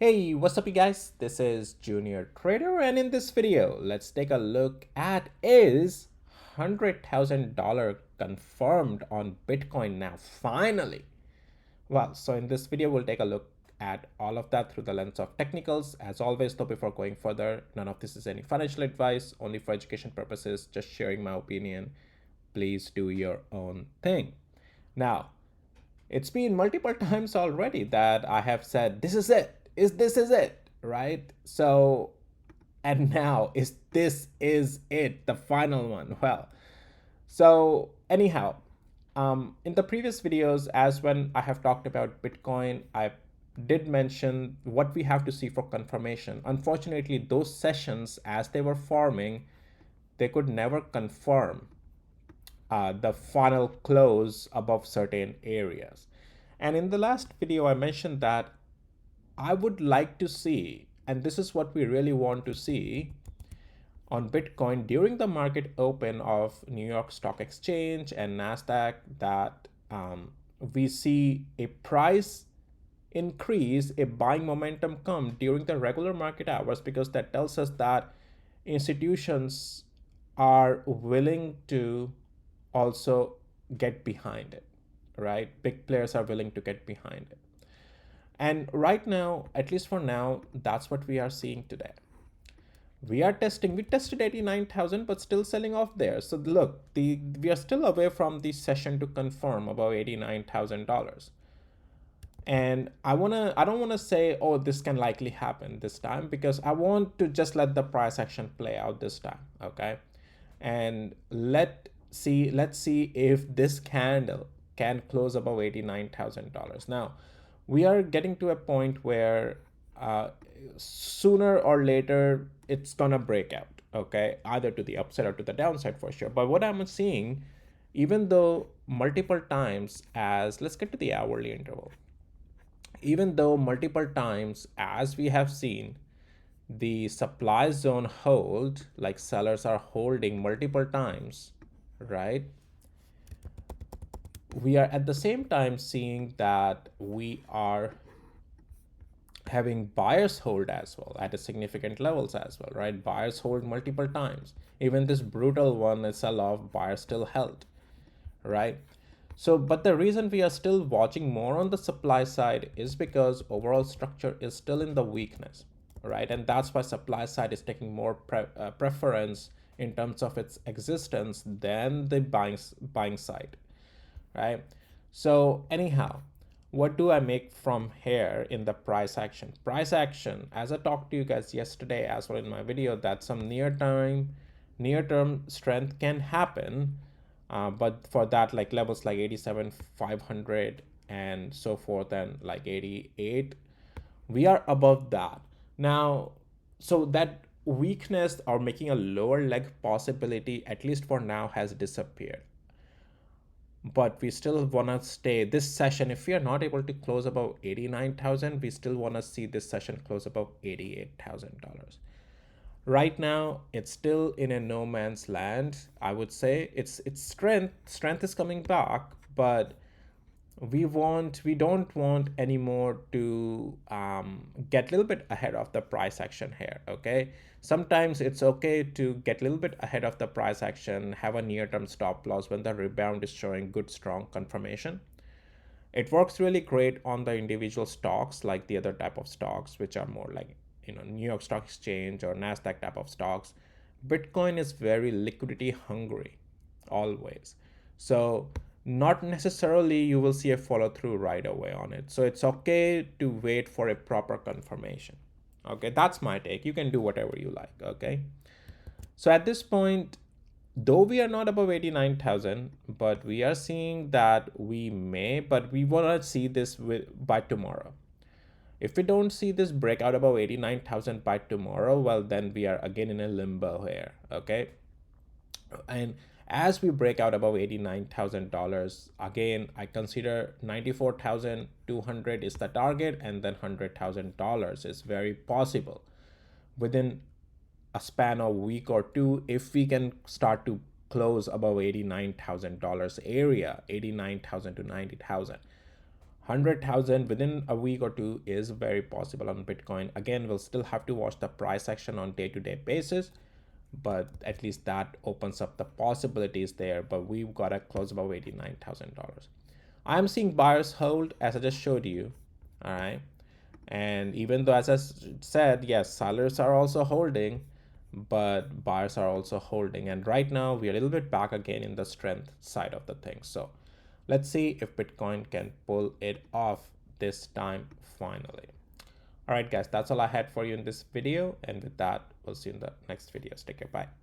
Hey, what's up you guys? This is Junior Trader, and in this video, let's take a look at is $100,000 confirmed on Bitcoin now, finally. Well, so in this video, we'll take a look at all of that through the lens of technicals. As always, though, before going further, none of this is any financial advice, only for education purposes, just sharing my opinion. Please do your own thing. Now, it's been multiple times already that I have said, this is it, this is it, right? So, and now this is it, the final one? Well, so anyhow, in the previous videos, as when I have talked about Bitcoin, I did mention what we have to see for confirmation. Unfortunately, those sessions, as they were forming, they could never confirm the final close above certain areas. And in the last video, I mentioned that I would like to see, and this is what we really want to see on Bitcoin during the market open of New York Stock Exchange and NASDAQ, that we see a price increase, a buying momentum come during the regular market hours, because that tells us that institutions are willing to also get behind it, right? Big players are willing to get behind it. And right now, at least for now, that's what we are seeing today. We tested 89,000, but still selling off there. So look, we are still away from the session to confirm about $89,000. And I don't wanna say, oh, this can likely happen this time, because I want to just let the price action play out this time, okay? And let's see if this candle can close above $89,000. Now, we are getting to a point where sooner or later it's gonna break out, okay, either to the upside or to the downside for sure. But what I'm seeing, even though multiple times, as let's get to the hourly interval, even though multiple times, as we have seen, the supply zone hold, like sellers are holding multiple times, right? We are at the same time seeing that we are having buyers hold as well at a significant levels as well, right? Buyers hold multiple times. Even this brutal one, a sell-off, buyers still held, right? So, but the reason we are still watching more on the supply side is because overall structure is still in the weakness, right? And that's why supply side is taking more preference in terms of its existence than the buying side, right? So anyhow, what do I make from here in the price action? Price action, as I talked to you guys yesterday as well in my video, that some near-term strength can happen, but for that, like levels like 87,500 and so forth, and like 88, we are above that now. So that weakness or making a lower leg possibility, at least for now, has disappeared. But we still want to stay this session. If we are not able to close above 89,000, we still want to see this session close above $88,000. Right now, it's still in a no man's land. I would say it's strength is coming back, but we don't want anymore to get a little bit ahead of the price action here, okay? Sometimes it's okay to get a little bit ahead of the price action, have a near-term stop loss when the rebound is showing good strong confirmation. It works really great on the individual stocks, like the other type of stocks which are more like, New York Stock Exchange or NASDAQ type of stocks. Bitcoin is very liquidity hungry always. So not necessarily you will see a follow through right away on it. So it's okay to wait for a proper confirmation. Okay, that's my take. You can do whatever you like, okay? So at this point, though we are not above 89,000, but we are seeing that we may, but we want to see this by tomorrow. If we don't see this breakout above 89,000 by tomorrow, well, then we are again in a limbo here, okay? And as we break out above $89,000, again, I consider 94,200 is the target, and then $100,000 is very possible within a span of a week or two, if we can start to close above $89,000 area, 89,000 to 90,000. 100,000 within a week or two is very possible on Bitcoin. Again, we'll still have to watch the price action on day-to-day basis, but at least that opens up the possibilities there. But we've got to close above $89,000. I'm seeing buyers hold, as I just showed you. All right. And even though, as I said, yes, sellers are also holding, but buyers are also holding. And right now, we're a little bit back again in the strength side of the thing. So let's see if Bitcoin can pull it off this time finally. All right, guys, that's all I had for you in this video. And with that, we'll see you in the next videos. Take care. Bye.